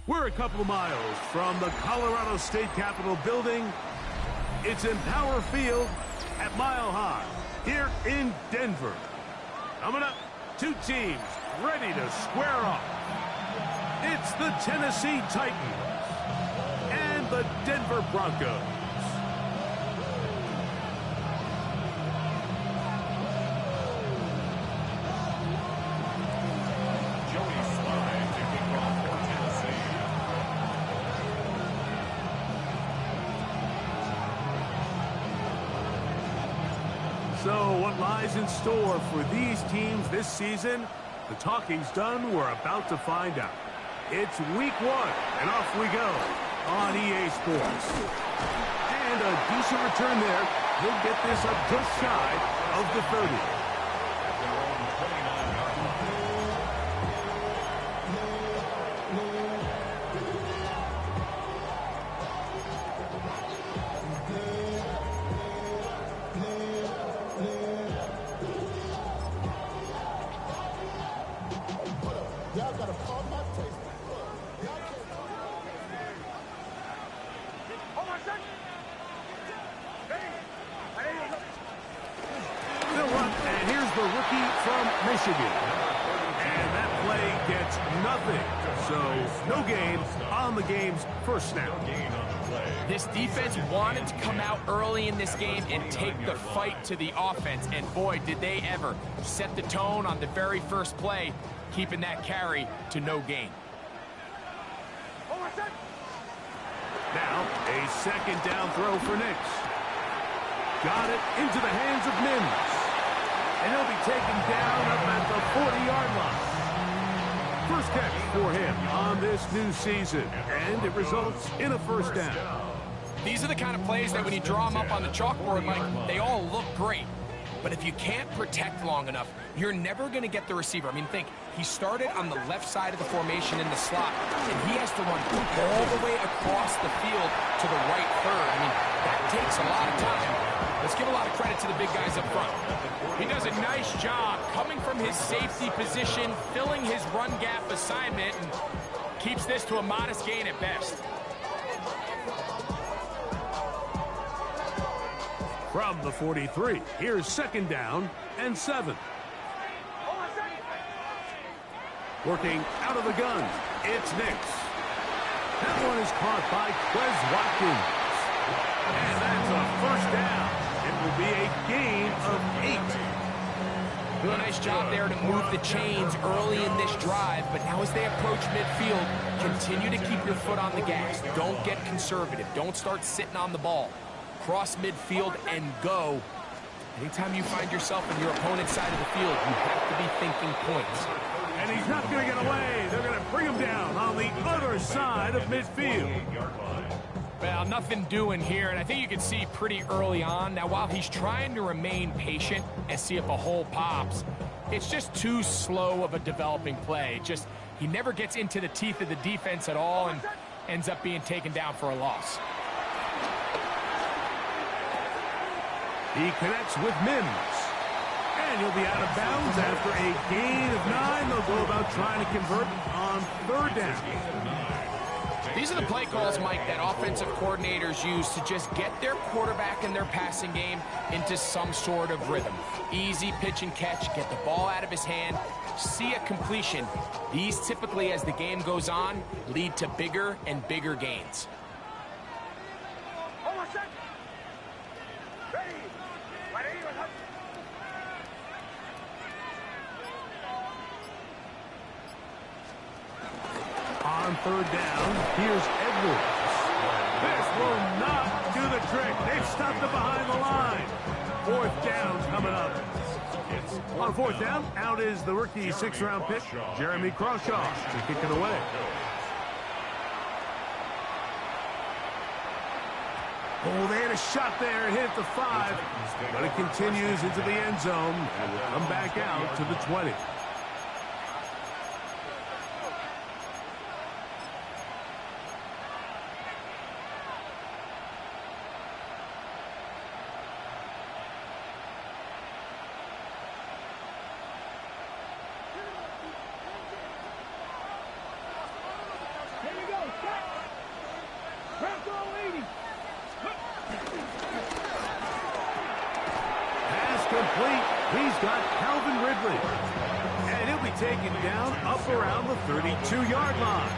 We're a couple of miles from the Colorado State Capitol building. It's Empower Field at Mile High here in Denver. Coming up, two teams ready to square off. It's the Tennessee Titans and the Denver Broncos. So what lies in store for these teams this season? The talking's done. We're about to find out. It's week 1, and off we go on EA Sports. And a decent return there. He'll get this up just shy of the 30. And here's the rookie from Michigan. And that play gets nothing. So no gain on the game's first snap. This defense wanted to come out early in this game and take the fight to the offense. And boy, did they ever set the tone on the very first play, keeping that carry to no gain. Now, a second down throw for Nix. Got it into the hands of Mims. And he'll be taken down up at the 40-yard line. First catch for him on this new season. And it results in a first down. These are the kind of plays that when you draw them up on the chalkboard, Mike, they all look great. But if you can't protect long enough, you're never going to get the receiver. I mean, think, he started on the left side of the formation in the slot, and he has to run all the way across the field to the right third. I mean, that takes a lot of time. Let's give a lot of credit to the big guys up front. He does a nice job coming from his safety position, filling his run gap assignment, and keeps this to a modest gain at best. From the 43, here's second down and 7. Working out of the gun, it's Nix. That one is caught by Quez Watkins. And that's a first down. It will be a gain of 8. Doing a nice job there to move the chains early in this drive, but now as they approach midfield, continue to keep your foot on the gas. Don't get conservative. Don't start sitting on the ball. Cross midfield and go. Anytime you find yourself on your opponent's side of the field, you have to be thinking points. And he's not going to get away. They're going to bring him down on the other side of midfield. Well, nothing doing here, and I think you can see pretty early on. Now, while he's trying to remain patient and see if a hole pops, it's just too slow of a developing play. He never gets into the teeth of the defense at all and ends up being taken down for a loss. He connects with Mims. And he'll be out of bounds after a gain of 9. They'll go about trying to convert on third down. These are the play calls, Mike, that offensive coordinators use to just get their quarterback and their passing game into some sort of rhythm. Easy pitch and catch, get the ball out of his hand, see a completion. These typically, as the game goes on, lead to bigger and bigger gains. On third down, here's Edwards. This will not do the trick. They've stopped it behind the line. Fourth down's coming up. On fourth down, out is the rookie 6th-round pick, Jeremy Crawshaw, to kick it away. Oh, they had a shot there. It hit the 5, but it continues into the end zone and will come back out to the 20. he's got Calvin Ridley. And he'll be taken down up around the 32-yard line.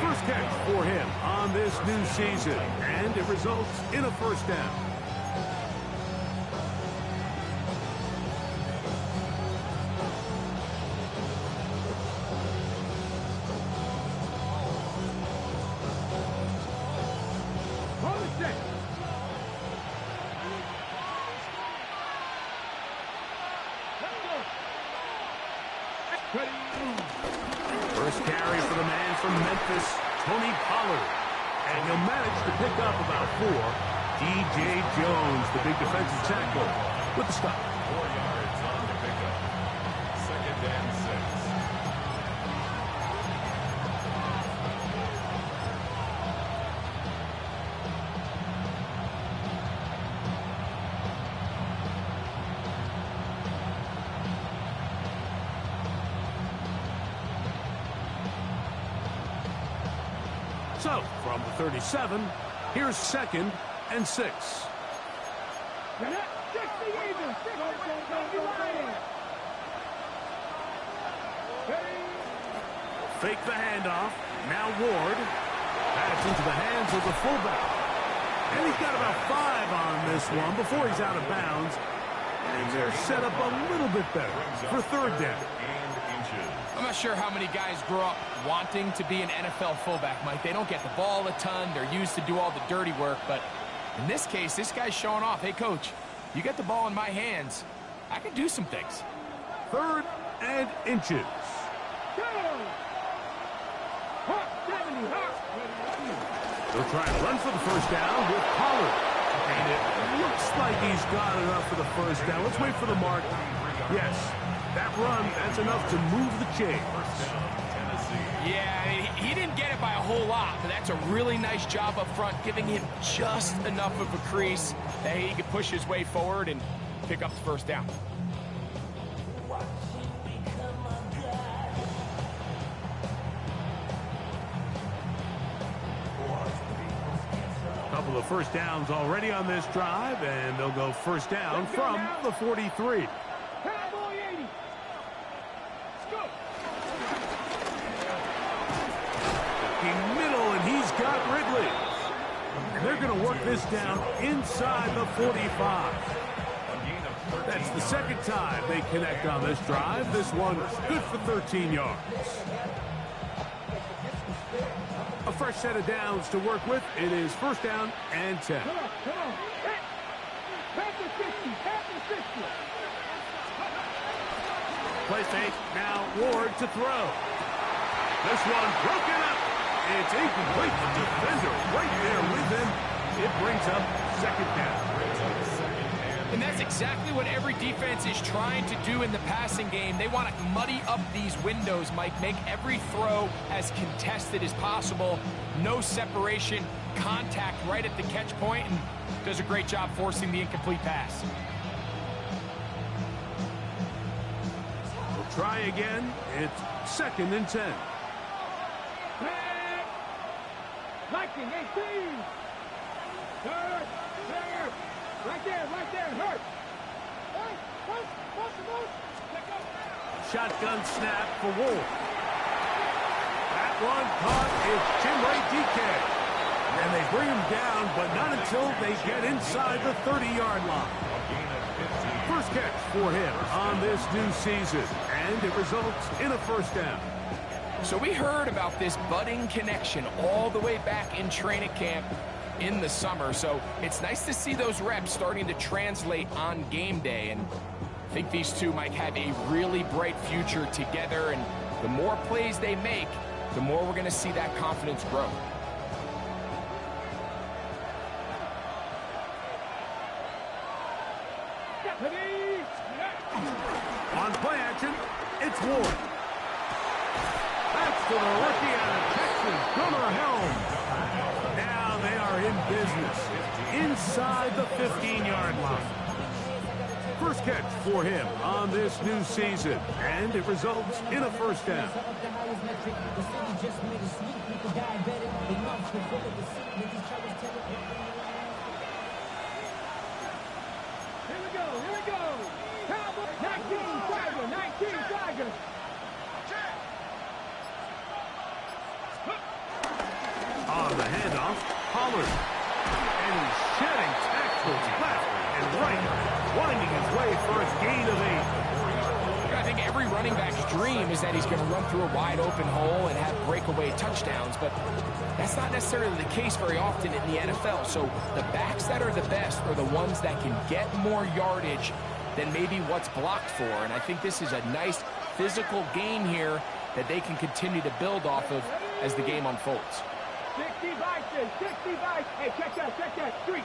First catch for him on this new season, and it results in a first down. First carry for the man from Memphis, Tony Pollard. And he'll manage to pick up about 4. D.J. Jones, the big defensive tackle, with the stop. 4 yards on the pickup. Second and 6. So, from the 37, here's 2nd and 6. Fake the handoff. Now Ward. Pass into the hands of the fullback. And he's got about 5 on this one before he's out of bounds. And they're set up a little bit better for 3rd down. I'm not sure how many guys grow up wanting to be an NFL fullback, Mike. They don't get the ball a ton. They're used to do all the dirty work. But in this case, this guy's showing off. Hey, coach, you get the ball in my hands. I can do some things. 3rd and inches. They'll try and run for the first down with Pollard. And it looks like he's got enough for the first down. Let's wait for the mark. Yes, that run, that's enough to move the chains. Yeah, I mean, he didn't get it by a whole lot, but that's a really nice job up front, giving him just enough of a crease that he could push his way forward and pick up the first down. Couple of first downs already on this drive, and they'll go first down from the 43. Middle, and he's got Ridley. And they're going to work this down inside the 45. That's the 2nd time they connect on this drive. This one good for 13 yards. A fresh set of downs to work with. It is first down and 10. Play fake. Now Ward to throw. This one broken up. It's incomplete. The defender right there with him. It brings up 2nd down. And that's exactly what every defense is trying to do in the passing game. They want to muddy up these windows, Mike. Make every throw as contested as possible. No separation, contact right at the catch point, and does a great job forcing the incomplete pass. We'll try again. It's 2nd and 10. Liking 18. Hurt. There. Right there. Hurt. Shotgun snap for Wolf. That one caught is Chimray DK. And they bring him down, but not until they get inside the 30-yard line. First catch for him on this new season, and it results in a first down. So we heard about this budding connection all the way back in training camp in the summer. So it's nice to see those reps starting to translate on game day. And I think these two might have a really bright future together. And the more plays they make, the more we're going to see that confidence grow. On play action, it's Ward. That's to the rookie out of Texas, Gunnar Helm. Now they are in business inside the 15-yard line. First catch for him on this new season, and it results in a first down. Here we go. covered. And he's shedding tackles left and right, winding his way for a gain of 8. I think every running back's dream is that he's going to run through a wide open hole and have breakaway touchdowns, but that's not necessarily the case very often in the NFL. So the backs that are the best are the ones that can get more yardage than maybe what's blocked for. And I think this is a nice physical game here that they can continue to build off of as the game unfolds. 60 vices, 60 vices. Hey, check that. Street.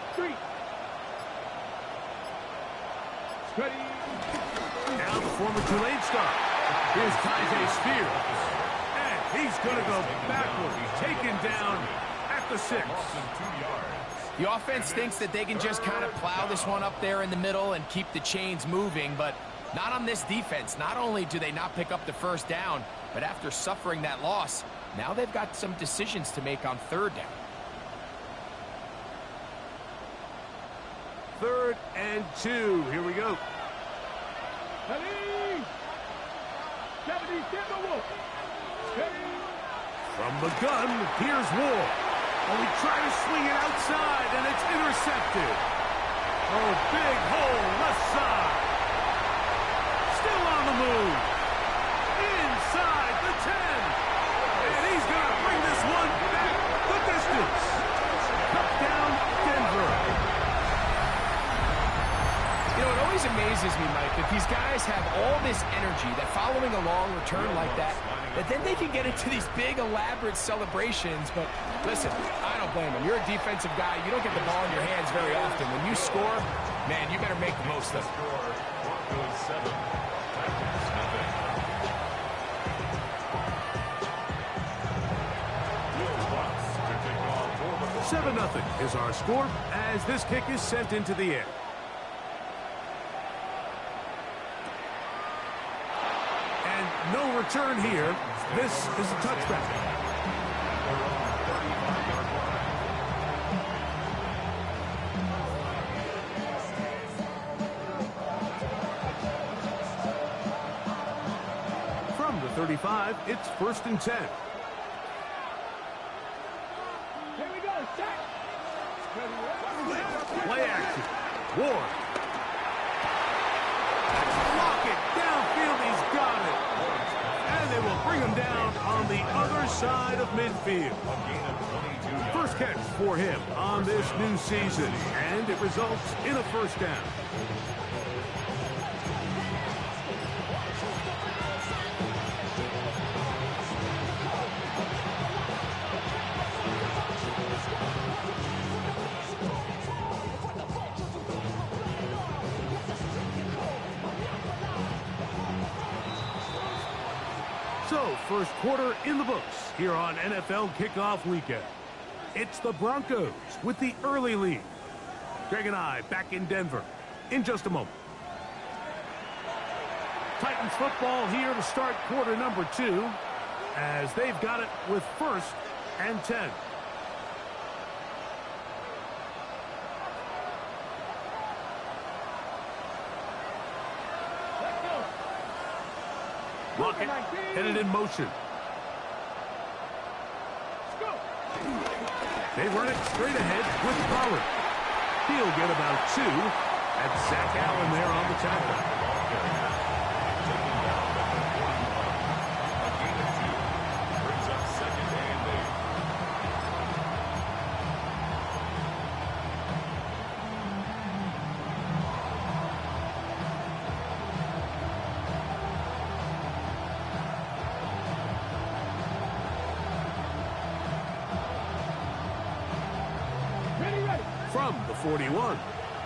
Steady. Now the former Tulane star. Here's Tyjae Spears. And he's going to go backward, taken down at the 6. The offense thinks that they can just kind of plow this one up there in the middle and keep the chains moving, but not on this defense. Not only do they not pick up the first down, but after suffering that loss, now they've got some decisions to make on third down. 3rd and 2. Here we go. Steady. 70 Timberwolf. Steady. From the gun, here's Ward. Oh, he tried to swing it outside, and it's intercepted. Oh, big hole left side. Still on the move. Inside the 10. And he's going to bring this one back the distance. Touchdown, Denver. You know, it always amazes me, Mike, that these guys have all this energy, that following a long return like that then they can get into these big, elaborate celebrations. But listen, I don't blame them. You're a defensive guy. You don't get the ball in your hands very often. When you score, man, you better make the most of it. 7-0 is our score as this kick is sent into the air. And no return here. This is a touchback. From the 35, it's 1st and 10. Play action. Ward. Rocket downfield. He's got it. And they will bring him down on the other side of midfield. First catch for him on this new season. And it results in a first down. So, first quarter in the books here on NFL Kickoff Weekend. It's the Broncos with the early lead. Greg and I back in Denver in just a moment. Titans football here to start quarter number 2 as they've got it with 1st and 10. Lockett headed in motion. They run it straight ahead with Pollard. He'll get about 2. That's Zach Allen there on the tackle. From the 41,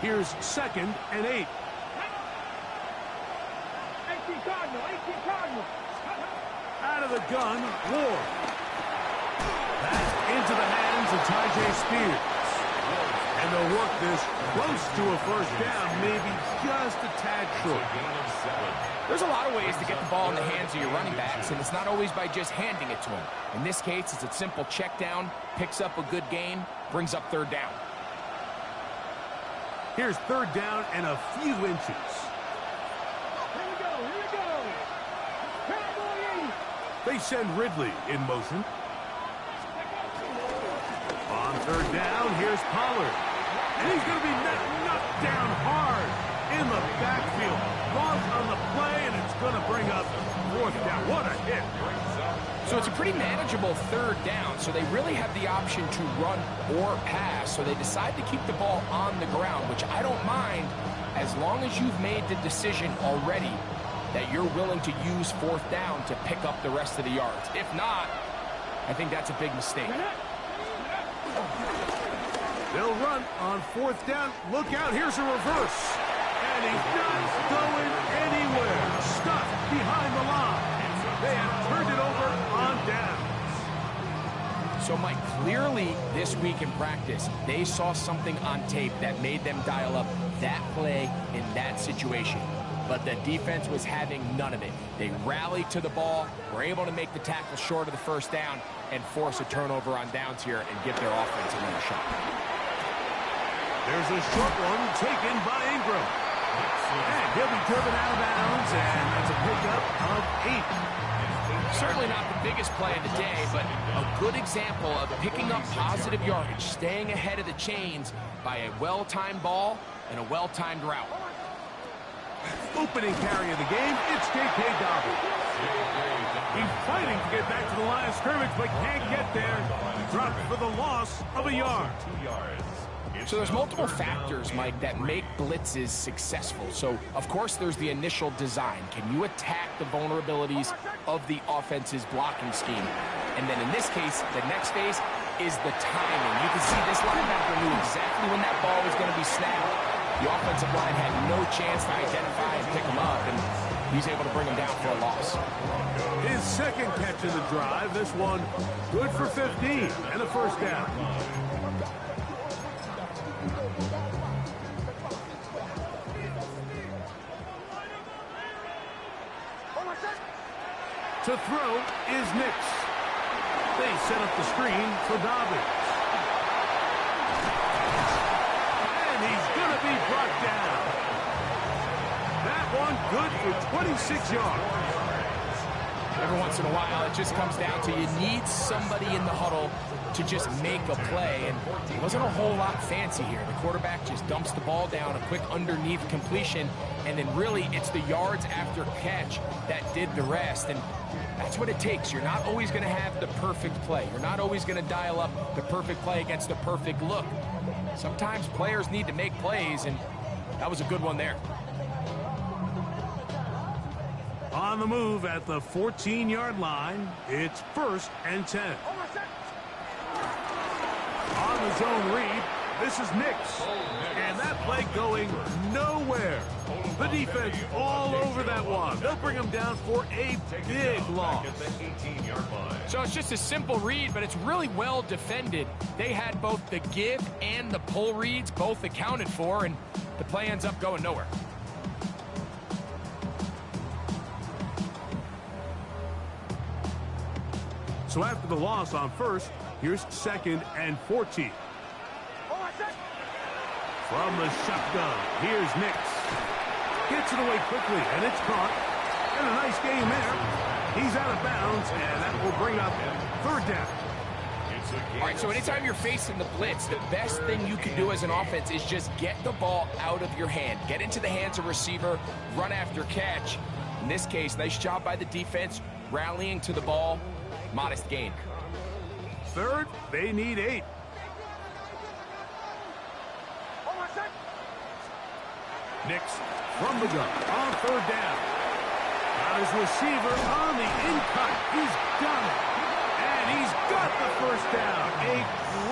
here's 2nd and 8. 18 Cardinal. Out of the gun, Ward. That's into the hands of Tyjae Spears. And they'll work this close to a first down, maybe just a tad short. There's a lot of ways to get the ball in the hands of your running backs, and it's not always by just handing it to him. In this case, it's a simple check down, picks up a good gain, brings up 3rd down. Here's 3rd down and a few inches. Here we go. Cowboys. They send Ridley in motion. On Third down, here's Pollard. And he's going to be knocked down hard in the backfield. Lost on the play, and it's going to bring up fourth down. What a hit. So it's a pretty manageable third down, so they really have the option to run or pass, so they decide to keep the ball on the ground, which I don't mind as long as you've made the decision already that you're willing to use fourth down to pick up the rest of the yards. If not, I think that's a big mistake. They'll run on fourth down. Look out, here's a reverse. And he's not going anywhere. Stuck behind the line. They have turned it over on downs. So, Mike, clearly this week in practice, they saw something on tape that made them dial up that play in that situation. But the defense was having none of it. They rallied to the ball, were able to make the tackle short of the first down, and force a turnover on downs here and give their offense another shot. There's a short one taken by Ingram. And he'll be driven out of bounds, and that's a pickup of 8. Certainly not the biggest play of the day, but a good example of picking up positive yardage, staying ahead of the chains by a well-timed ball and a well-timed route. Opening carry of the game, it's J.K. Dobbins. He's fighting to get back to the line of scrimmage, but can't get there. Dropped for the loss of a yard. So there's multiple factors, Mike, that make blitzes successful. So, of course, there's the initial design. Can you attack the vulnerabilities of the offense's blocking scheme? And then in this case, the next phase is the timing. You can see this linebacker knew exactly when that ball was going to be snapped. The offensive line had no chance to identify and pick him up, and he's able to bring him down for a loss. His second catch of the drive, this one good for 15 and a first down. To throw is Nix. They set up the screen for Dobbins. And he's going to be brought down. That one good for 26 yards. Every once in a while, it just comes down to you need somebody in the huddle to just make a play, and it wasn't a whole lot fancy here. The quarterback just dumps the ball down, a quick underneath completion, and then really it's the yards after catch that did the rest, and that's what it takes. You're not always going to have the perfect play. You're not always going to dial up the perfect play against the perfect look. Sometimes players need to make plays, and that was a good one there. On the move at the 14-yard line, it's 1st and 10. On the zone read, this is Nix. And that play going nowhere. The defense all over that one. They'll bring him down for a big loss. So it's just a simple read, but it's really well defended. They had both the give and the pull reads both accounted for, and the play ends up going nowhere. So after the loss on 1st, here's 2nd and 14. From the shotgun, here's Nix. Gets it away quickly, and it's caught. And a nice game there. He's out of bounds, and that will bring up 3rd down. All right, so anytime you're facing the blitz, the best thing you can do as an offense is just get the ball out of your hand. Get into the hands of receiver, run after catch. In this case, nice job by the defense, rallying to the ball. Modest gain. 3rd, they need 8. Nix from the gun on 3rd down. Got his receiver on the in-cut. He's got it. And he's got the first down. A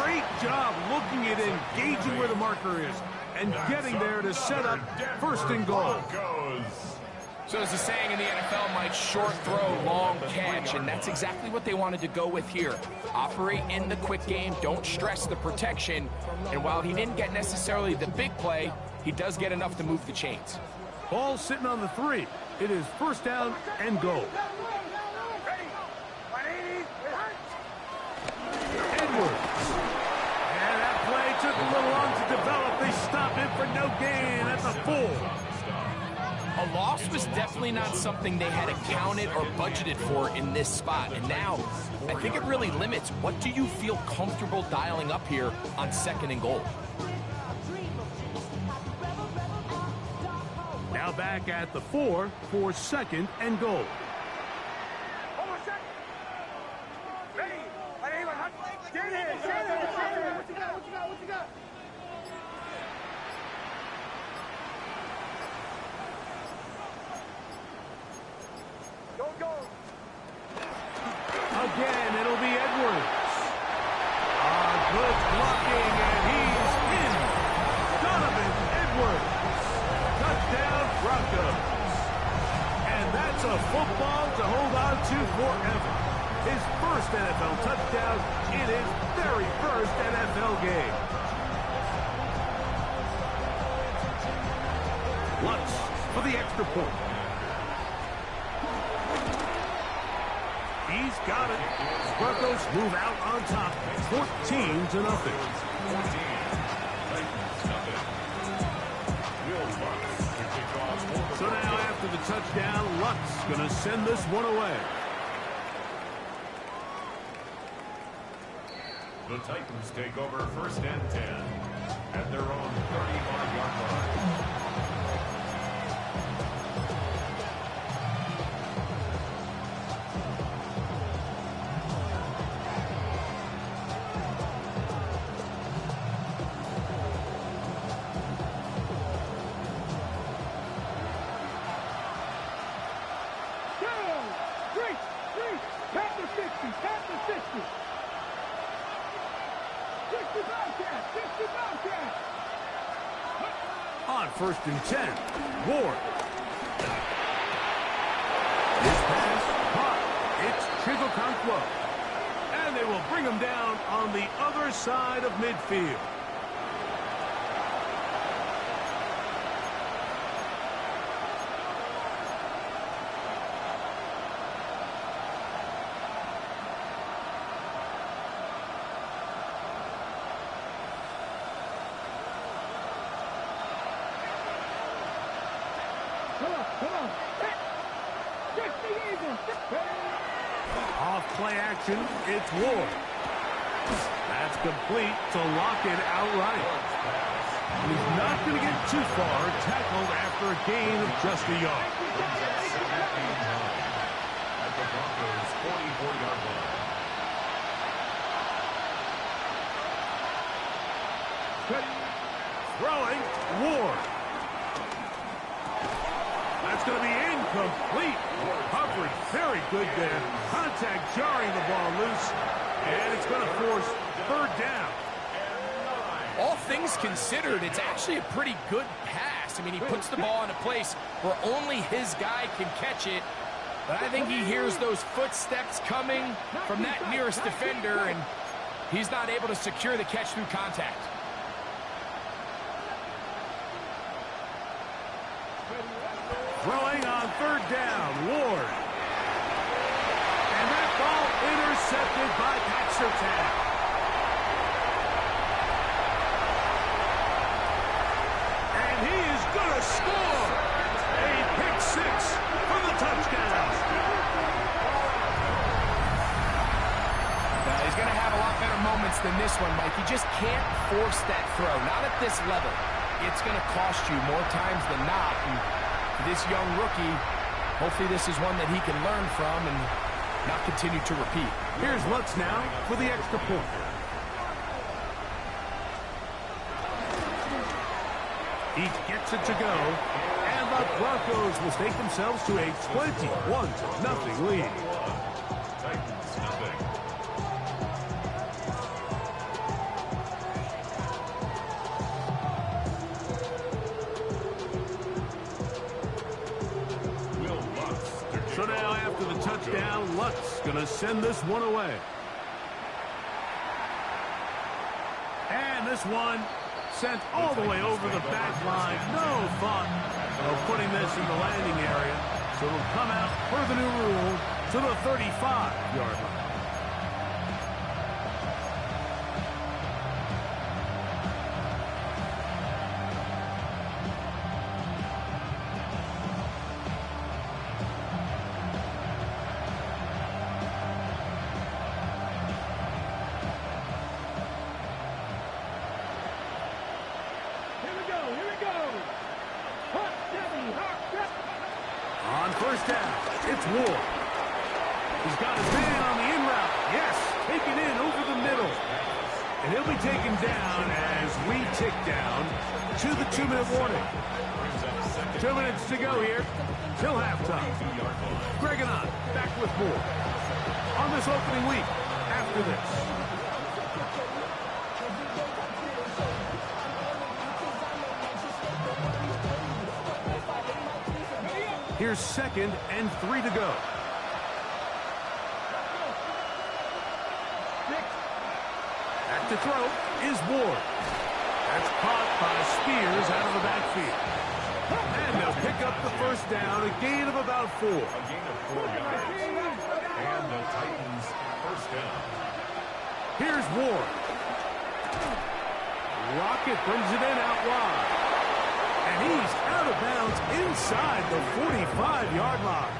great job looking at engaging where the marker is and getting there to set up 1st and goal. So there's a saying in the NFL, Mike, short throw, long catch, and that's exactly what they wanted to go with here. Operate in the quick game, don't stress the protection, and while he didn't get necessarily the big play, he does get enough to move the chains. Ball sitting on the 3. It is 1st down and goal. Edwards. And that play took a little long to develop. They stop him for no gain at the 4. A loss was definitely not something they had accounted or budgeted for in this spot. And now, I think it really limits what do you feel comfortable dialing up here on 2nd and goal. Now back at the 4 for 2nd and goal. Again, it'll be Edwards. Good blocking, and he's in. Donovan Edwards. Touchdown, Broncos. And that's a football to hold on to forever. His first NFL touchdown in his very first NFL game. Lutz for the extra point. He's got it. Broncos move out on top, 14-0. So now after the touchdown, Lutz going to send this one away. The Titans take over 1st and 10 at their own 35-yard line. On 1st and 10, Ward. This pass caught. It's Chigokonkwo. And they will bring him down on the other side of midfield. Off play action, it's Ward. That's complete to lock it outright. He's not going to get too far, tackled after a gain of just a yard. At the Broncos' 44-yard line. Throwing, Ward. That's going to be incomplete. Coverage very good there. Contact jarring the ball loose. And it's going to force 3rd down. All things considered, it's actually a pretty good pass. I mean, he puts the ball in a place where only his guy can catch it. But I think he hears those footsteps coming from that nearest defender, and he's not able to secure the catch through contact. Throwing on 3rd down, Ward. And that ball intercepted by Pat Surtain. And he is going to score. A pick 6 for the touchdown. Now, he's going to have a lot better moments than this one, Mike. You just can't force that throw, not at this level. It's going to cost you more times than not. And this young rookie, hopefully this is one that he can learn from and not continue to repeat. Here's Lutz now for the extra point. He gets it to go, and the Broncos will take themselves to a 21-0 lead. Titans nothing. So now after the touchdown, Lutz going to send this one away. And this one sent all the way over the back line. No thought of putting this in the landing area. So it'll come out per the new rule to the 35-yard line. first down. It's Ward. He's got his man on the in route. Yes, taken in over the middle. And he'll be taken down as we tick down to the 2-minute warning. 2 minutes to go here till halftime. Greg and I back with more on this opening week after this. Here's 2nd and 3 to go. Back to throw is Ward. That's caught by Spears out of the backfield. And they'll pick up the first down, a gain of about 4. A gain of 4 yards. And the Titans first down. Here's Ward. Rocket brings it in out wide. And he's out of bounds inside the 45-yard line.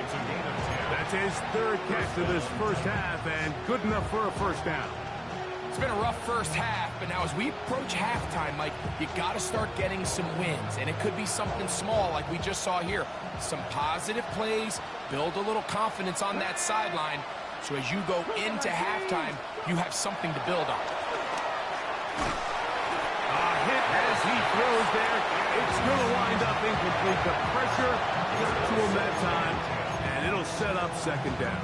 It's a gain of 10. That's his 3rd catch of this first half, and good enough for a first down. It's been a rough first half, but now as we approach halftime, Mike, you got to start getting some wins, and it could be something small like we just saw here. Some positive plays, build a little confidence on that sideline, so as you go into halftime, you have something to build on. A hit as he throws there. It's going to wind up incomplete. The pressure got to him that time, and it'll set up 2nd down.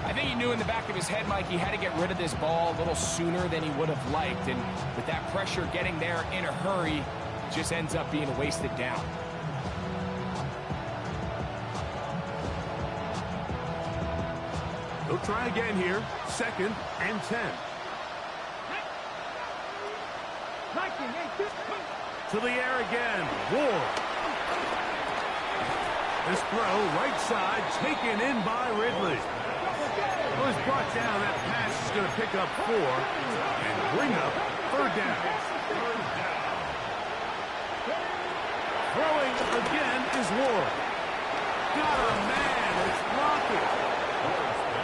I think he knew in the back of his head, Mike, he had to get rid of this ball a little sooner than he would have liked. And with that pressure getting there in a hurry, it just ends up being a wasted down. They'll try again here. 2nd and 10. To the air again. Ward. This throw, right side, taken in by Ridley. Well, it's brought down. That pass is going to pick up 4 and bring up 3rd down. Throwing again is Ward. Got a man. It's Rocket.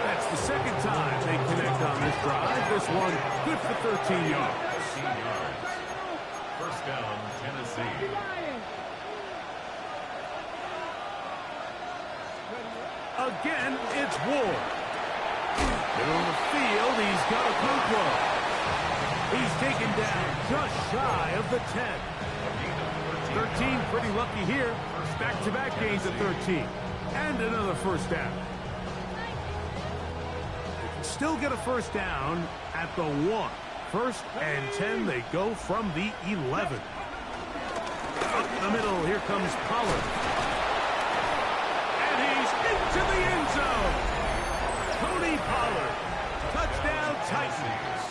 That's the 2nd time they connect on this drive. This one good for 13 yards. 13 yards. First down, Tennessee. Again, it's Ward. Middle of the field, he's got a Okonkwo. He's taken down just shy of the 10. 13, pretty lucky here. Back-to-back gains of 13. And another first down. They can still get a first down at the 1. 1st and 10, they go from the 11. Up the middle, here comes Pollard. And he's into the end zone. Tony Pollard. Touchdown, Titans.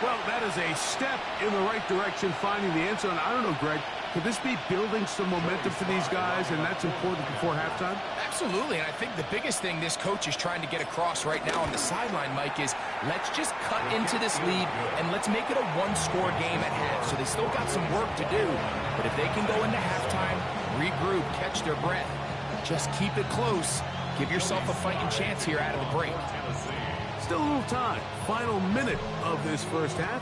Well, that is a step in the right direction, finding the end zone. I don't know, Greg. Could this be building some momentum for these guys, and that's important before halftime? Absolutely, and I think the biggest thing this coach is trying to get across right now on the sideline, Mike, is let's just cut into this lead, and let's make it a one-score game at half. So they still got some work to do, but if they can go into halftime, regroup, catch their breath, just keep it close, give yourself a fighting chance here out of the break. Still a little time. Final minute of this first half.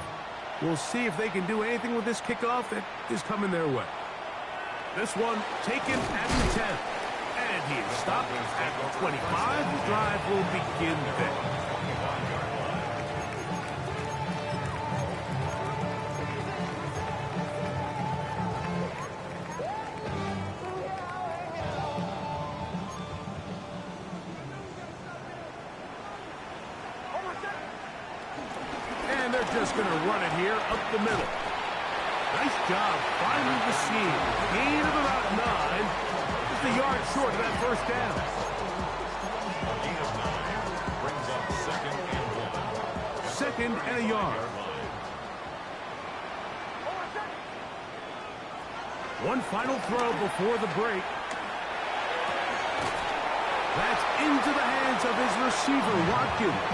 We'll see if they can do anything with this kickoff that is coming their way. This one taken at the 10. And he is stopped at the 25. The drive will begin there. And they're just going to run it here up the middle. Nice job finding the seam. Gain of about 9. Just a yard short of that first down. A gain of 9 brings up 2nd and 1. 2nd and a yard. One final throw before the break. That's into the hands of his receiver, Watkins.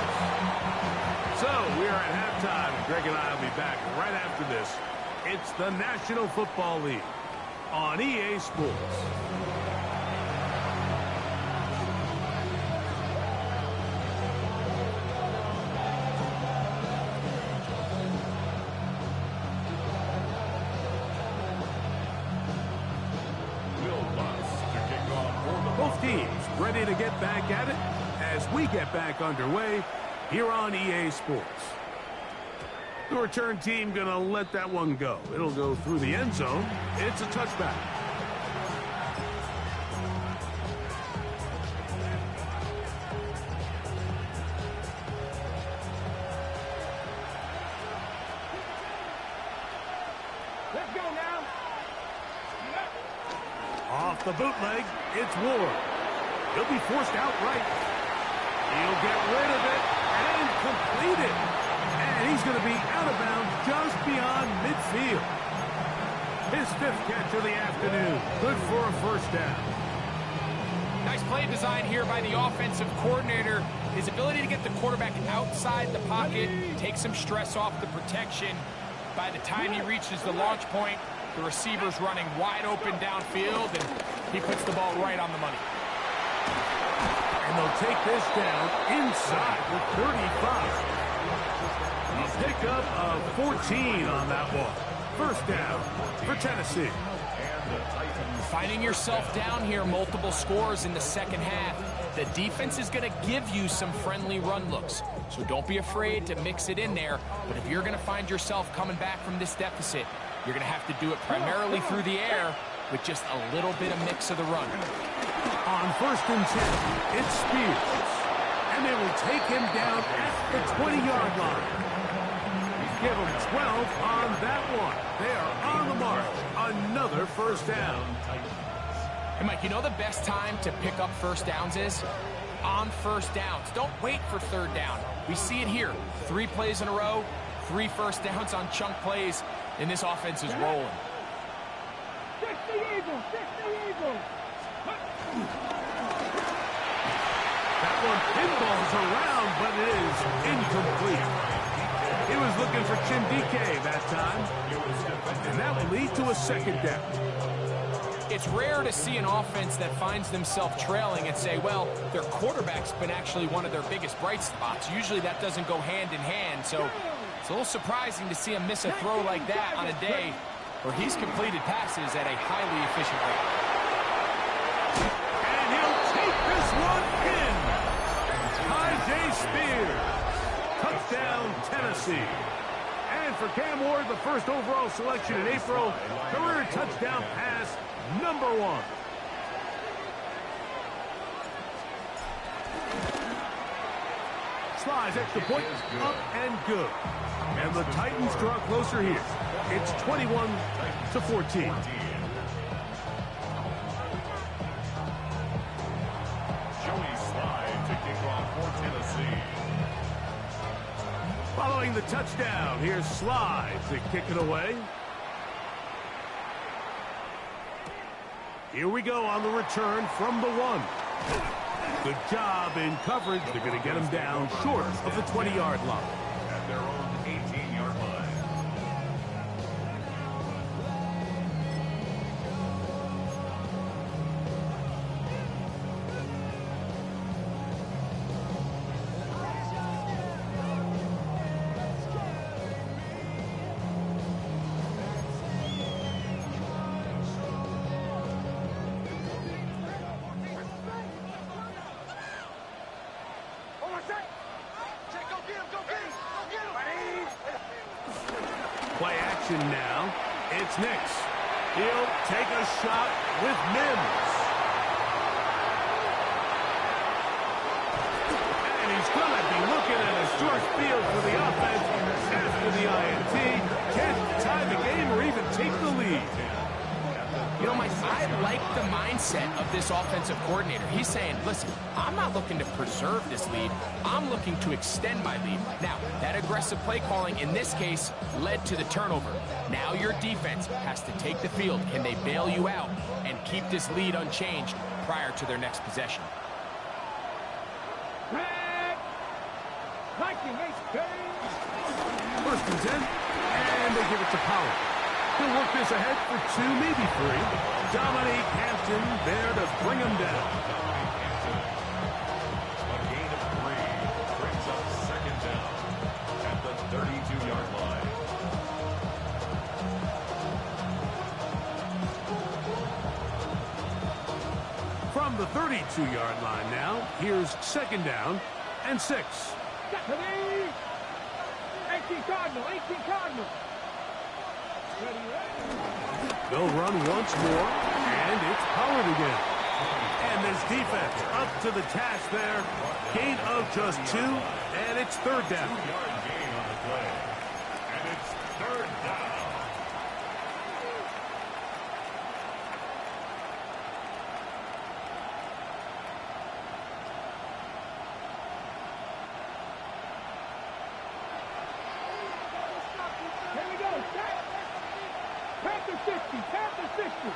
So, we are at halftime. Greg and I will be back right after this. It's the National Football League on EA Sports. teams ready to get back at it as we get back underway here on EA Sports. The return team going to let that one go. It'll go through the end zone. It's a touchback. Let's go now. Off the bootleg, it's Ward. He'll be forced outright. He'll get rid of it and complete it. And he's going to be out of bounds just beyond midfield. His 5th catch of the afternoon. Good for a first down. Nice play design here by the offensive coordinator. His ability to get the quarterback outside the pocket, take some stress off the protection. By the time he reaches the launch point, the receiver's running wide open downfield, and he puts the ball right on the money. And they'll take this down inside the 35. A pickup of 14 on that one. First down for Tennessee. Finding yourself down here, multiple scores in the second half. The defense is going to give you some friendly run looks, so don't be afraid to mix it in there. But if you're going to find yourself coming back from this deficit, you're going to have to do it primarily through the air with just a little bit of mix of the run. On 1st and 10, it's Spears. And they will take him down at the 20-yard line. Give him 12 on that one. They are on the mark. Another first down. Hey, Mike, you know the best time to pick up first downs is? On first downs. Don't wait for 3rd down. We see it here. 3 plays in a row, 3 first downs on chunk plays, and this offense is rolling. 60 Eagles, 60 Eagles. That one pinballs around, but it is incomplete. He was looking for Chindike that time, and that will lead to a 2nd down. It's rare to see an offense that finds themselves trailing and say, well, their quarterback's been actually one of their biggest bright spots. Usually that doesn't go hand in hand, so it's a little surprising to see him miss a throw like that on a day where he's completed passes at a highly efficient rate. And he'll take this one in. Tyjae Spears. Touchdown, Tennessee. And for Cam Ward, the first overall selection in April, career touchdown pass number 1. Slides extra point, up and good. And the Titans draw closer here. It's 21-14. Joey Slye to kick off for Tennessee. Following the touchdown, here's Slye to kick it away. Here we go on the return from the 1. Good job in coverage. They're going to get him down short of the 20-yard line. At their own 18-yard line. Play action now. It's Nix. He'll take a shot with Mims. And he's going to be looking at a short field for the offense after the INT. Can't tie the game or even take the lead. You know, Mike, I like the mindset of this offensive coordinator. He's saying, listen, I'm not looking to preserve this lead. I'm looking to extend my lead. Now, that aggressive play calling in this case led to the turnover. Now your defense has to take the field. Can they bail you out and keep this lead unchanged prior to their next possession? First and 10, and they give it to Pollard. He'll work this ahead for 2, maybe 3. Dominique Hampton there to bring him down. A gain of 3 brings up 2nd down at the 32-yard line. From the 32-yard line now, here's second down and 6. Got to me. 18 Cardinal, 18 Cardinal. They'll run once more, and it's Pollard again. And this defense up to the task there. Gain of just 2, and it's third down. 2-yard gain on the play. And it's third down. Here we go. Panther 60, Panther 60.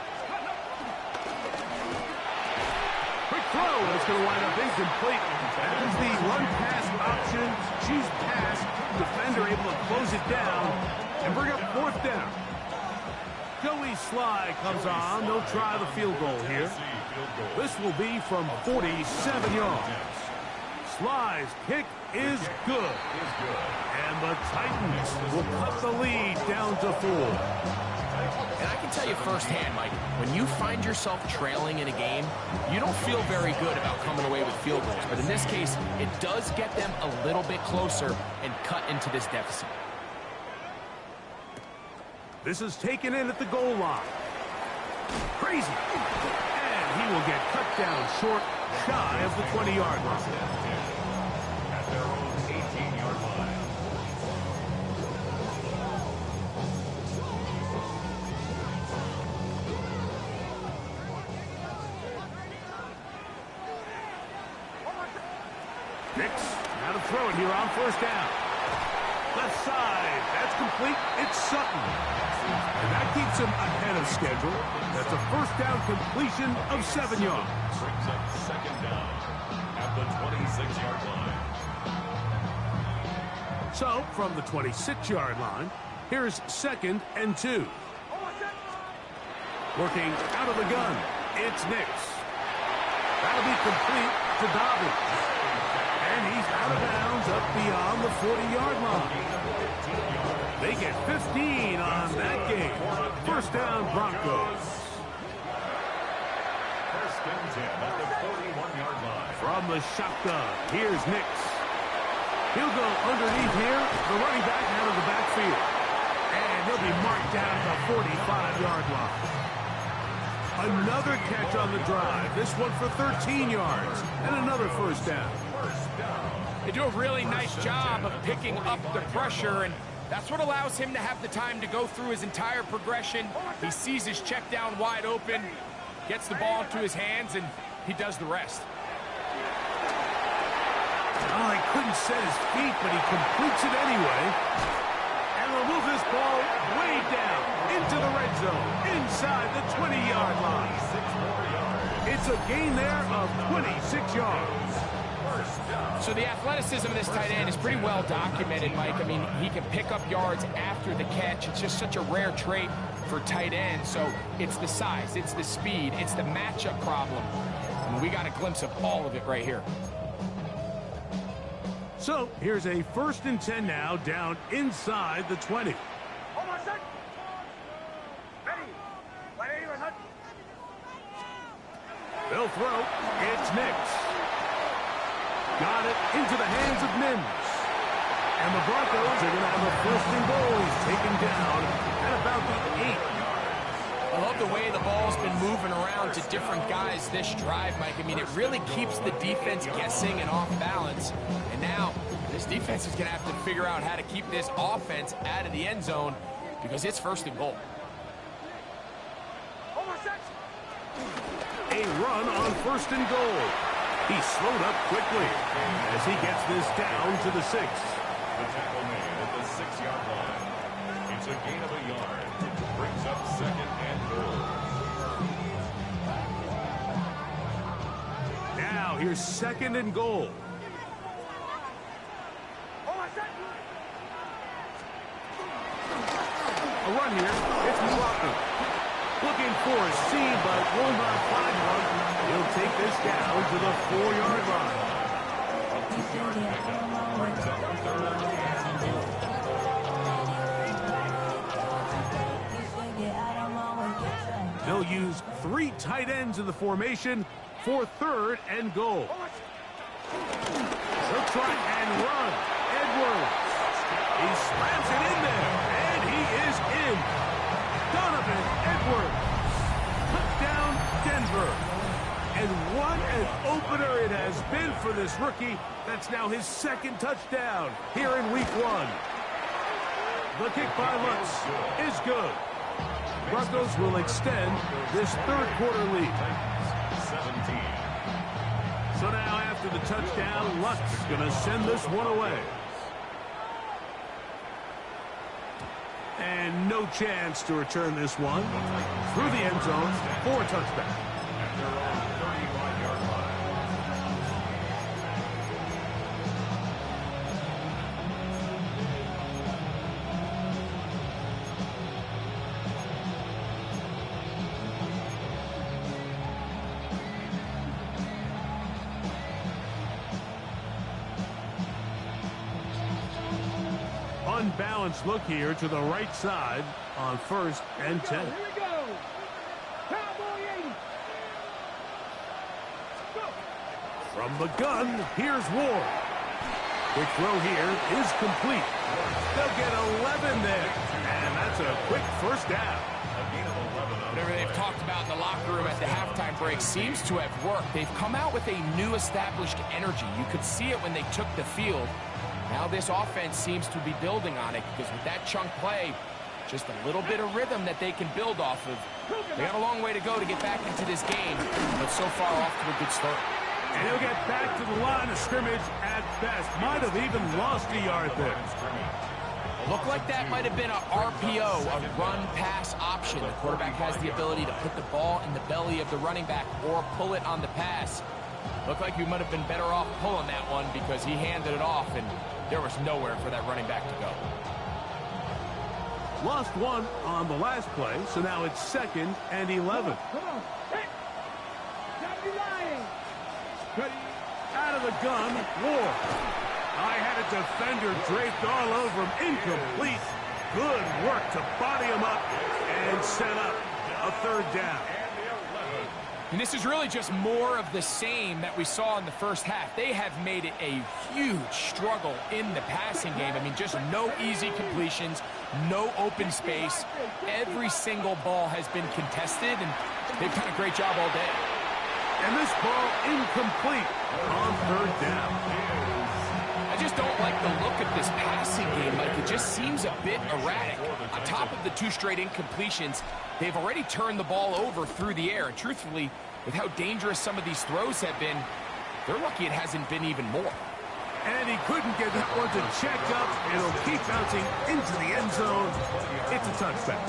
Quick throw. It's going to wind up incomplete. That is the run-pass option. She's passed. Defender able to close it down and bring up fourth down. Joey Sly comes on. They'll try the field goal here. This will be from 47 yards. Sly's kick is good. And the Titans will cut the lead down to 4. And I can tell you firsthand, Mike, when you find yourself trailing in a game, you don't feel very good about coming away with field goals. But in this case, it does get them a little bit closer and cut into this deficit. This is taken in at the goal line. Crazy. And he will get cut down short, shy of the 20-yard line. At their own 18-yard line. Nix, now to throw it here on first down. Left side, that's complete. It's Sutton. And that keeps him ahead of schedule. That's a first down completion of 7 yards. Brings up second down at the 26-yard line. So, from the 26-yard line, here's second and 2. Working out of the gun, it's Nix. That'll be complete to Dobbins. And he's out of bounds up beyond the 40-yard line. They get 15 on that game. First down, Broncos. First and 10 at the 41-yard line. From the shotgun, here's Nix. He'll go underneath here, the running back out of the backfield. And he'll be marked down at the 45-yard line. Another catch on the drive. This one for 13 yards. And another first down. They do a really nice job of picking up the pressure, and that's what allows him to have the time to go through his entire progression. He sees his check down wide open, gets the ball into his hands, and he does the rest. Oh, he couldn't set his feet, but he completes it anyway. And will move this ball way down into the red zone, inside the 20-yard line. It's a gain there of 26 yards. So the athleticism of this tight end is pretty well documented, Mike. I mean, he can pick up yards after the catch. It's just such a rare trait for tight ends. So it's the size, it's the speed, it's the matchup problem. I mean, we got a glimpse of all of it right here. So here's a first and 10 now, down inside the 20. They'll throw. It's Nix. Got it into the hands of Mims. And the Broncos are going to have a first and goal. He's taken down at about the 8. I love the way the ball's been moving around to different guys this drive, Mike. I mean, it really keeps the defense guessing and off balance. And now this defense is going to have to figure out how to keep this offense out of the end zone because it's first and goal. A run on first and goal. He slowed up quickly as he gets this down to the 6. The tackle made at the 6-yard line. It's a gain of a yard. Brings up second and goal. Now here's second and goal. A run here. It's McLaughlin. Looking for a seam, but will not find one. He'll take this down to the 4-yard line. Brings up third and goal. They'll use 3 tight ends in the formation for 3rd and goal. They'll try and run. Edwards. He slams it in there, and he is in. Donovan Edwards. Touchdown, Denver. And what an opener it has been for this rookie. That's now his 2nd touchdown here in week 1. The kick by Lutz is good. Broncos will extend this 3rd quarter lead. 17. So now after the touchdown, Lutz is going to send this one away. And no chance to return this one through the end zone for a touchback. At their own 35-yard line. Unbalanced look here to the right side on 1st and 10. Here we go. Cowboy 80. Go. From the gun, here's Ward. Quick throw here is complete. They'll get 11 there. And that's a quick first down. A gain of 11 on Whatever they've talked about in the locker room at the halftime break seems to have worked. They've come out with a new established energy. You could see it when they took the field. Now this offense seems to be building on it because with that chunk play, just a little bit of rhythm that they can build off of. They got a long way to go to get back into this game, but so far off to a good start. And he'll get back to the line of scrimmage at best. Might have even lost a yard there. Looked like that might have been a RPO, a run-pass option. The quarterback has the ability to put the ball in the belly of the running back or pull it on the pass. Looked like you might have been better off pulling that one because he handed it off and there was nowhere for that running back to go. Lost one on the last play, so now it's 2nd and 11. Come on. Hey. Got you lying. Out of the gun, Ward. I had a defender draped all over him. Incomplete. Good work to body him up and set up a 3rd down. And this is really just more of the same that we saw in the first half. They have made it a huge struggle in the passing game. I mean, just no easy completions, no open space. Every single ball has been contested, and they've done a great job all day. And this ball incomplete on 3rd down. I just don't like the look of this passing game. Like, it just seems a bit erratic. On top of the 2 straight incompletions, they've already turned the ball over through the air. And truthfully, with how dangerous some of these throws have been, they're lucky it hasn't been even more. And he couldn't get that one to check up, and it'll keep bouncing into the end zone. It's a touchback.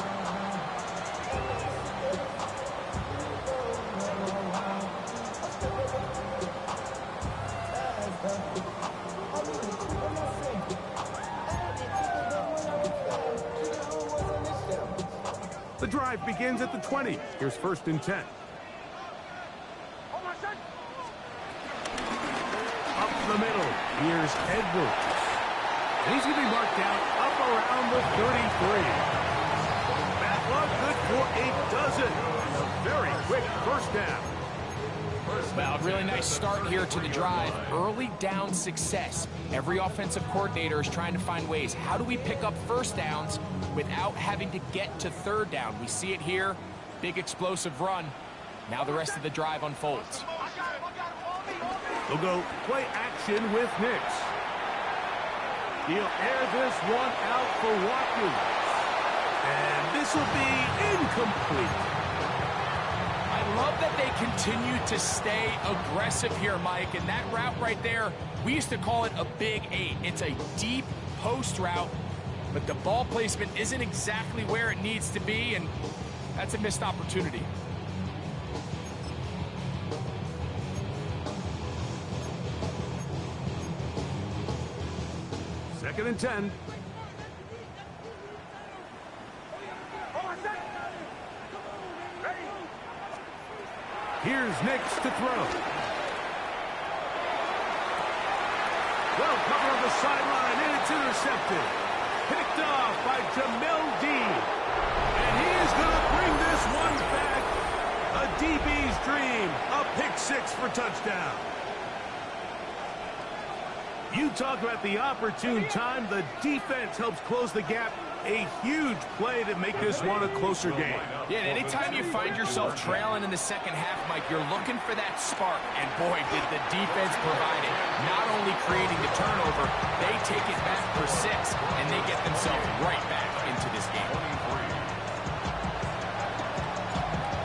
The drive begins at the 20. Here's 1st and 10. Up the middle. Here's Edwards. And he's going to be marked down up around the 33. That one good for a dozen. And a very quick first down. Well, a really nice start here to the drive. Early down success. Every offensive coordinator is trying to find ways. How do we pick up 1st downs without having to get to 3rd down? We see it here. Big explosive run. Now the rest of the drive unfolds. They'll go play action with Nix. He'll air this one out for Watkins. And this will be incomplete. I love that they continue to stay aggressive here, Mike. And that route right there, we used to call it a Big 8. It's a deep post route, but the ball placement isn't exactly where it needs to be, and that's a missed opportunity. Second and 10. Here's Nix to throw. Well covered on the sideline, and it's intercepted. Picked off by Jamel Dean. And he is going to bring this one back. A DB's dream. A pick six for touchdown. You talk about the opportune time. The defense helps close the gap. A huge play to make this one a closer game. Yeah, and anytime you find yourself trailing in the second half, Mike, you're looking for that spark. And boy, did the defense provide it. Not only creating the turnover, they take it back for 6, and they get themselves right back into this game.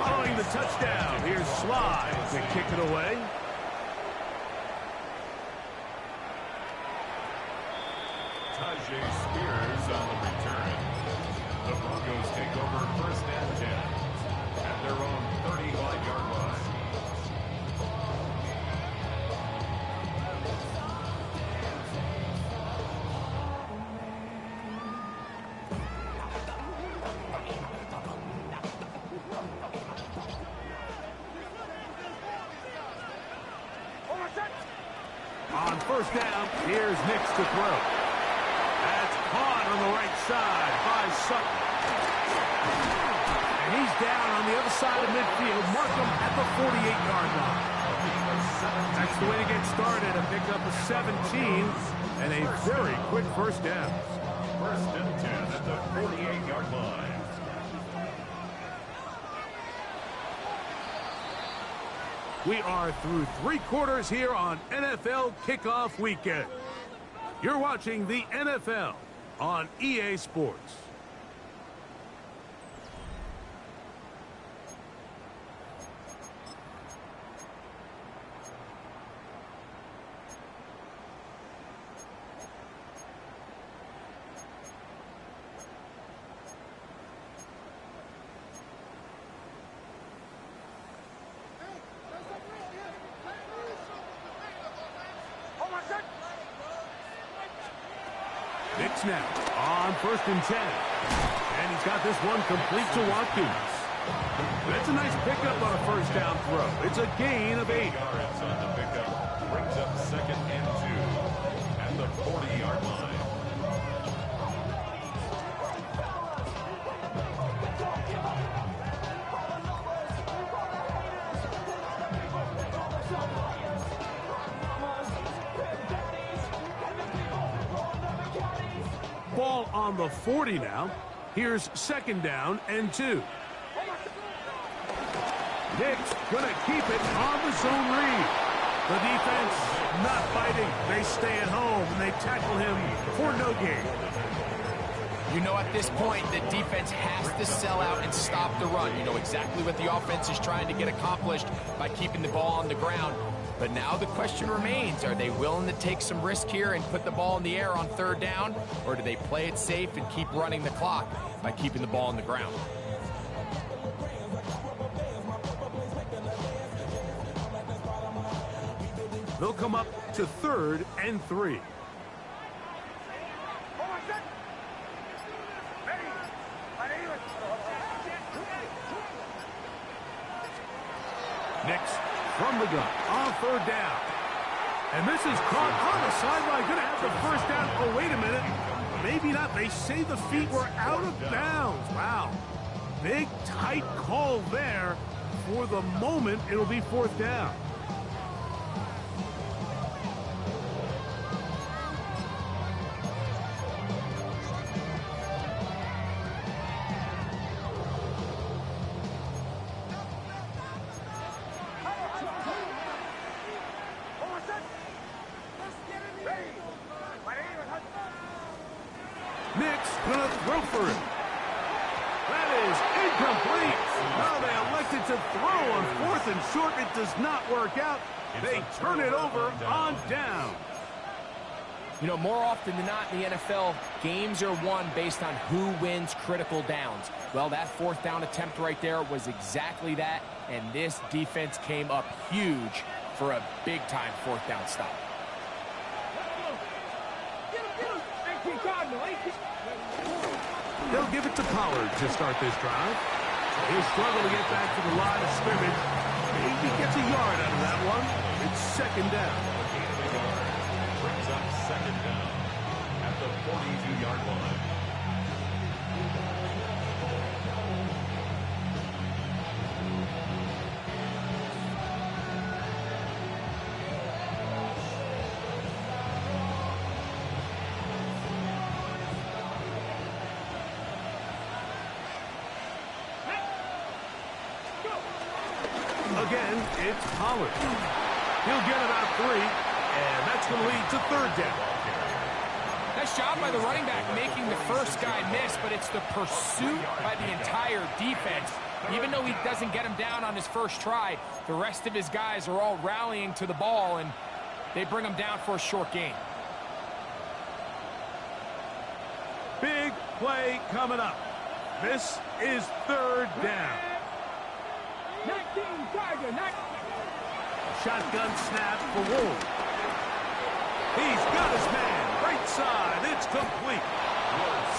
Following the touchdown, here's Sly to kick it away. Tajay Spears on the return. The Broncos take over first and 10 at their own 35-yard line. On first down, here's Nix to throw. That's caught on the right side by Sutton. And he's down on the other side of midfield. Mark him at the 48-yard line. That's the way to get started. A pickup of 17 and a very quick first down. First and 10 at the 48-yard line. We are through 3 quarters here on NFL Kickoff Weekend. You're watching the NFL on EA Sports. Nix now on first and 10. And he's got this one complete to Watkins. That's a nice pickup on a first down throw. It's a gain of 8. Yards on the pickup brings up second and 2 at the 40-yard line. Ball on the 40 now. Here's second down and 2. Nix gonna keep it on the zone read. The defense not fighting. They stay at home and they tackle him for no gain. You know, at this point, the defense has to sell out and stop the run. You know exactly what the offense is trying to get accomplished by keeping the ball on the ground. But now the question remains, are they willing to take some risk here and put the ball in the air on third down? Or do they play it safe and keep running the clock by keeping the ball on the ground? They'll come up to third and 3. Nix from the gun on third down. And this is caught on the sideline. Going to have the first down. Oh, wait a minute. Maybe not. They say the feet were out of bounds. Wow. Big, tight call there. For the moment, it'll be fourth down. Nix gonna throw for it. That is incomplete. Now they elected to throw on fourth and short. It does not work out. They turn it over on down. You know, more often than not in the NFL, games are won based on who wins critical downs. Well, that fourth down attempt right there was exactly that, and this defense came up huge for a big-time fourth down stop. They'll give it to Pollard to start this drive. He'll struggle to get back to the line of scrimmage. Maybe gets a yard out of that one. It's second down. Brings up second down at the 42-yard line. Again, it's Pollard. He'll get about 3, and that's going to lead to third down. Nice job by the running back making the first guy miss, but it's the pursuit by the entire defense. Even though he doesn't get him down on his first try, the rest of his guys are all rallying to the ball, and they bring him down for a short gain. Big play coming up. This is third down. 19 Tiger, 19. Shotgun snap for Wolf. He's got his man. Right side. It's complete.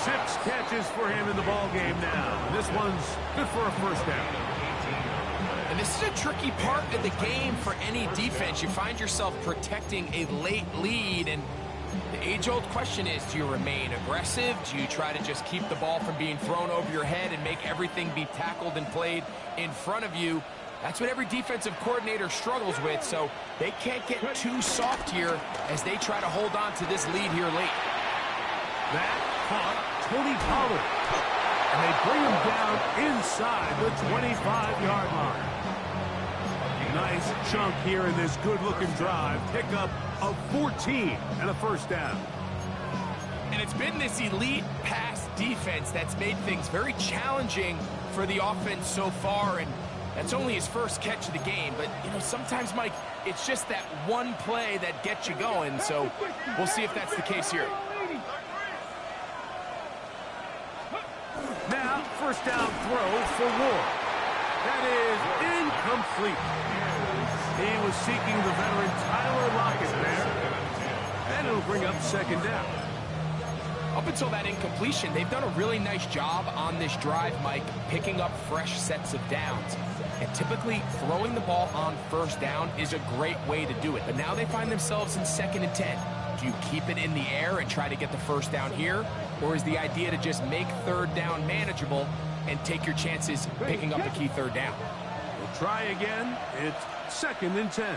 6 catches for him in the ball game now. This one's good for a first down. And this is a tricky part of the game for any defense. You find yourself protecting a late lead, and the age-old question is, do you remain aggressive? Do you try to just keep the ball from being thrown over your head and make everything be tackled and played in front of you? That's what every defensive coordinator struggles with, so they can't get too soft here as they try to hold on to this lead here late. That caught Tony Pollard, and they bring him down inside the 25-yard line. Nice chunk here in this good-looking drive. Pickup of 14 and a first down. And it's been this elite pass defense that's made things very challenging for the offense so far, and that's only his first catch of the game. But, you know, sometimes, Mike, it's just that one play that gets you going, so we'll see if that's the case here. Now, first down throw for Ward. That is incomplete. He was seeking the veteran Tyler Lockett there. And it'll bring up second down. Up until that incompletion, they've done a really nice job on this drive, Mike, picking up fresh sets of downs. And typically, throwing the ball on first down is a great way to do it. But now they find themselves in 2nd and 10. Do you keep it in the air and try to get the first down here? Or is the idea to just make third down manageable and take your chances picking up a key third down? We'll try again. It's 2nd and 10.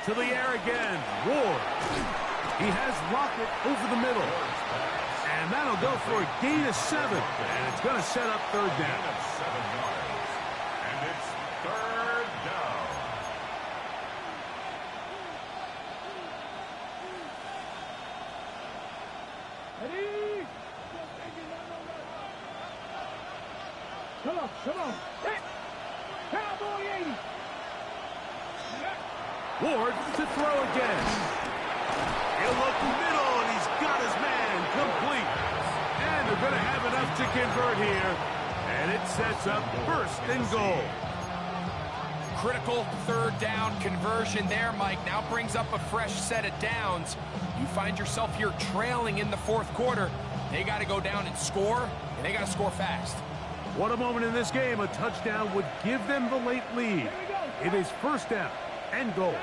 To the air again. Ward. He has Lockett over the middle. And that'll go for a gain of 7. And it's going to set up third down. 7 yards. And it's third down. Ready? Come on. Cowboy 80. Ward to throw again. He'll look middle, and he's got his man complete. And they're going to have enough to convert here. And it sets up 1st and goal. Critical third down conversion there, Mike. Now brings up a fresh set of downs. You find yourself here trailing in the 4th quarter. They got to go down and score, and they got to score fast. What a moment in this game. A touchdown would give them the late lead. It is 1st down and goal.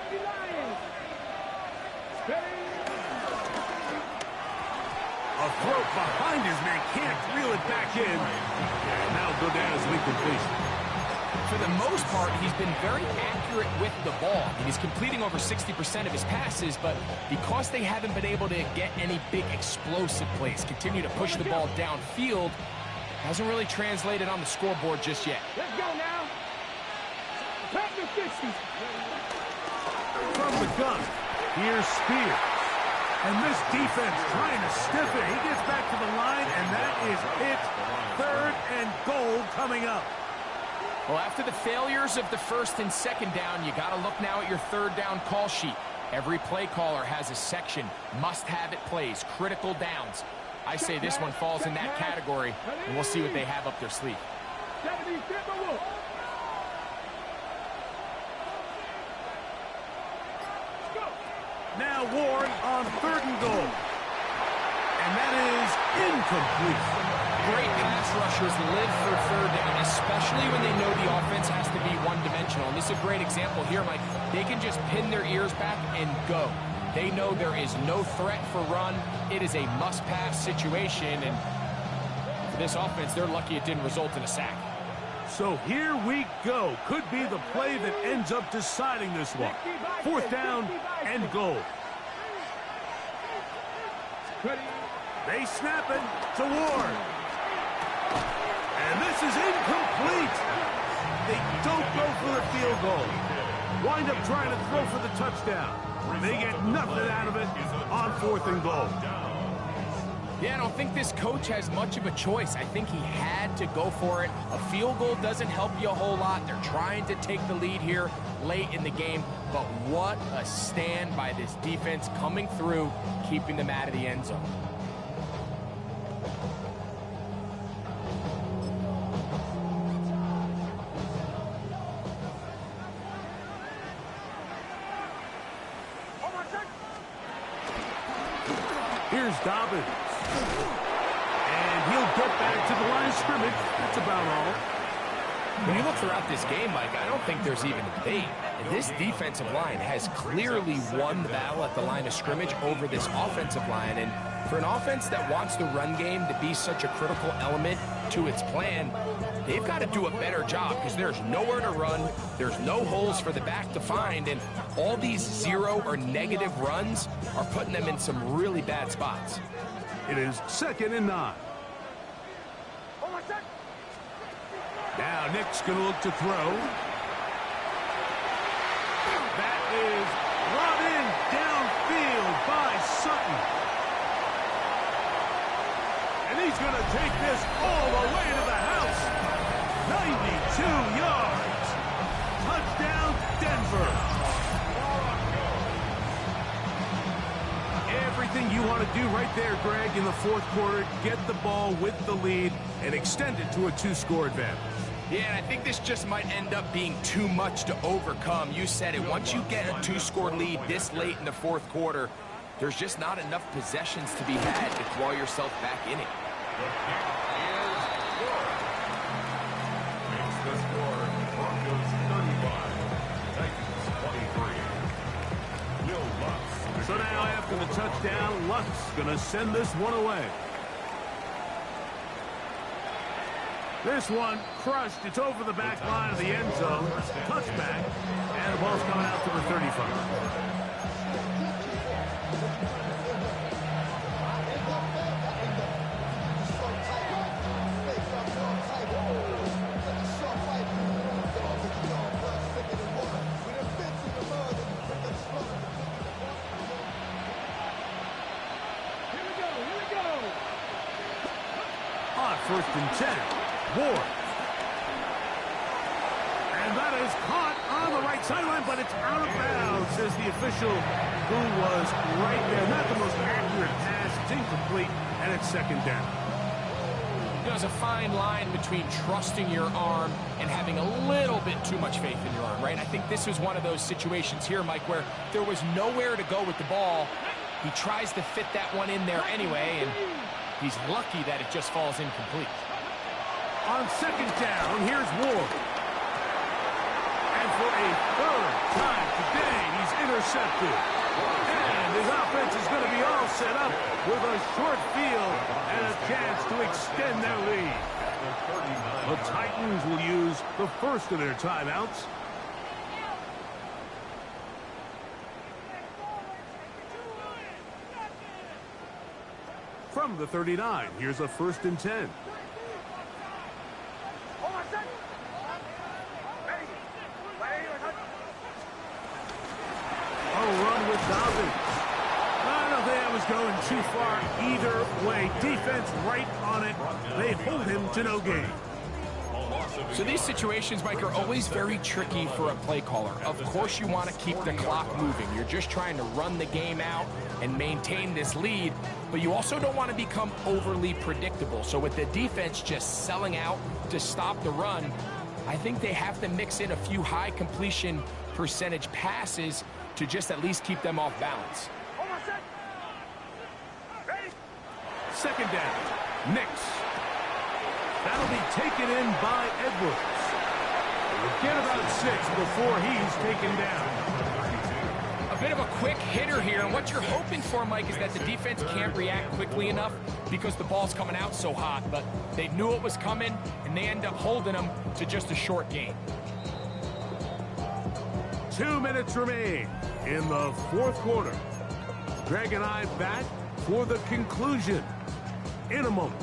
A throw behind his man, can't reel it back in. And that'll go down as an incompletion. For the most part, he's been very accurate with the ball. I mean, he's completing over 60% of his passes, but because they haven't been able to get any big explosive plays, continue to push the ball downfield, hasn't really translated on the scoreboard just yet. Let's go now. Top to 50. From the gun, here's Spears. And this defense trying to stiff it. He gets back to the line, and that is it. 3rd and goal coming up. Well, after the failures of the 1st and 2nd down, you got to look now at your 3rd down call sheet. Every play caller has a section, must-have-it plays, critical downs. I say this one falls in that category, and we'll see what they have up their sleeve. Now Ward on 3rd and goal. And that is incomplete. Great pass rushers live for third down, especially when they know the offense has to be one-dimensional. And this is a great example here, Mike. They can just pin their ears back and go. They know there is no threat for run. It is a must-pass situation, and for this offense, they're lucky it didn't result in a sack. So here we go. Could be the play that ends up deciding this one. 4th down and goal. They snap it to Ward. And this This is incomplete. They don't go for the field goal. Wind up trying to throw for the touchdown. They get nothing out of it on 4th and goal. Yeah, I don't think this coach has much of a choice. I think he had to go for it. A field goal doesn't help you a whole lot. They're trying to take the lead here late in the game. But what a stand by this defense coming through, keeping them out of the end zone. Here's Dobbins. And he'll get back to the line of scrimmage. That's about all. When you look throughout this game, Mike, I don't think there's even a debate. This defensive line has clearly won the battle at the line of scrimmage over this offensive line. And for an offense that wants the run game to be such a critical element to its plan, they've got to do a better job because there's nowhere to run, there's no holes for the back to find, and all these 0 or negative runs are putting them in some really bad spots. It is 2nd and 9. Now Nick's going to look to throw. That is brought in downfield by Sutton. And he's going to take this all the way to the house. 92 yards. Touchdown, Denver. Everything you want to do right there, Greg, in the 4th quarter, get the ball with the lead and extend it to a 2-score advantage. Yeah, and I think this just might end up being too much to overcome. You said it. Once you get a 2-score lead this late in the 4th quarter, there's just not enough possessions to be had to claw yourself back in it. Makes the score. Broncos 35, Titans 23. Will Lutz. So now after the touchdown, Lutz going to send this one away. This one crushed. It's over the back line of the end zone. Touchback. And the ball's coming out to the 35. Here we go. On 1st and 10. Ward. And that is caught on the right sideline, but it's out of bounds, says the official who was right there. Not the most accurate pass. It's incomplete, and it's 2nd down. There's a fine line between trusting your arm and having a little bit too much faith in your arm, right? I think this was one of those situations here, Mike, where there was nowhere to go with the ball. He tries to fit that one in there anyway, and he's lucky that it just falls incomplete. On 2nd down, here's Ward. And for a 3rd time today, he's intercepted. And his offense is going to be all set up with a short field and a chance to extend their lead. The Titans will use the first of their timeouts. From the 39, here's a 1st and 10. Run with Dobbins. I don't think I was going too far either way. Defense right on it. They hold him to no gain. So these situations, Mike, are always very tricky for a play caller. Of course you want to keep the clock moving. You're just trying to run the game out and maintain this lead, but you also don't want to become overly predictable. So with the defense just selling out to stop the run, I think they have to mix in a few high completion percentage passes to just at least keep them off balance. 2nd down. Nix. That'll be taken in by Edwards. We'll get about 6 before he's taken down. A bit of a quick hitter here, and what you're hoping for, Mike, is that the defense can't react quickly enough because the ball's coming out so hot, but they knew it was coming, and they end up holding them to just a short gain. 2 minutes remain in the 4th quarter. Greg and I back for the conclusion in a moment.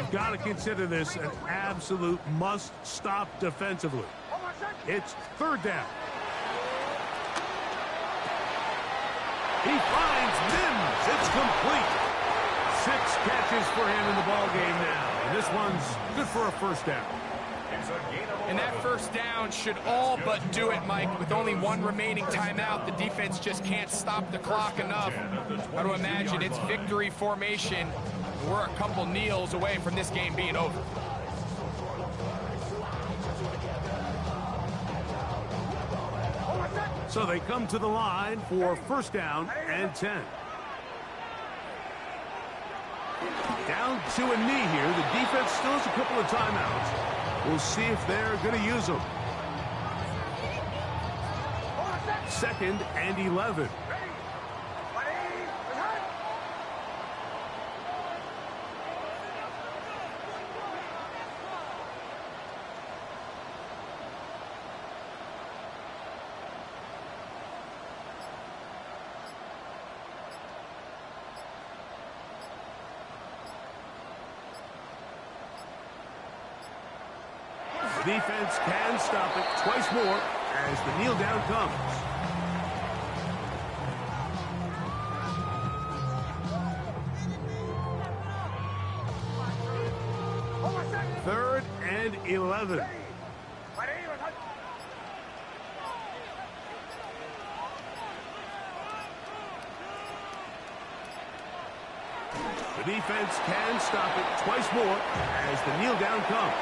You've got to consider this an absolute must-stop defensively. It's third down. He finds Mims. It's complete. 6 catches for him in the ball game now. And this one's good for a first down. And that first down should all but do it, Mike. With only 1 remaining timeout, the defense just can't stop the clock enough. Got to imagine it's victory formation. We're a couple kneels away from this game being over. So they come to the line for first down and 10. Down to a knee here. The defense still has a couple of timeouts. We'll see if they're going to use them. 2nd and 11. The defense can stop it twice more as the kneel down comes. Third and 11. The defense can stop it twice more as the kneel down comes.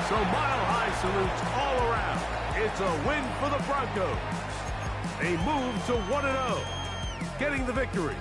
So Mile High salutes all around. It's a win for the Broncos. They move to 1-0, getting the victory.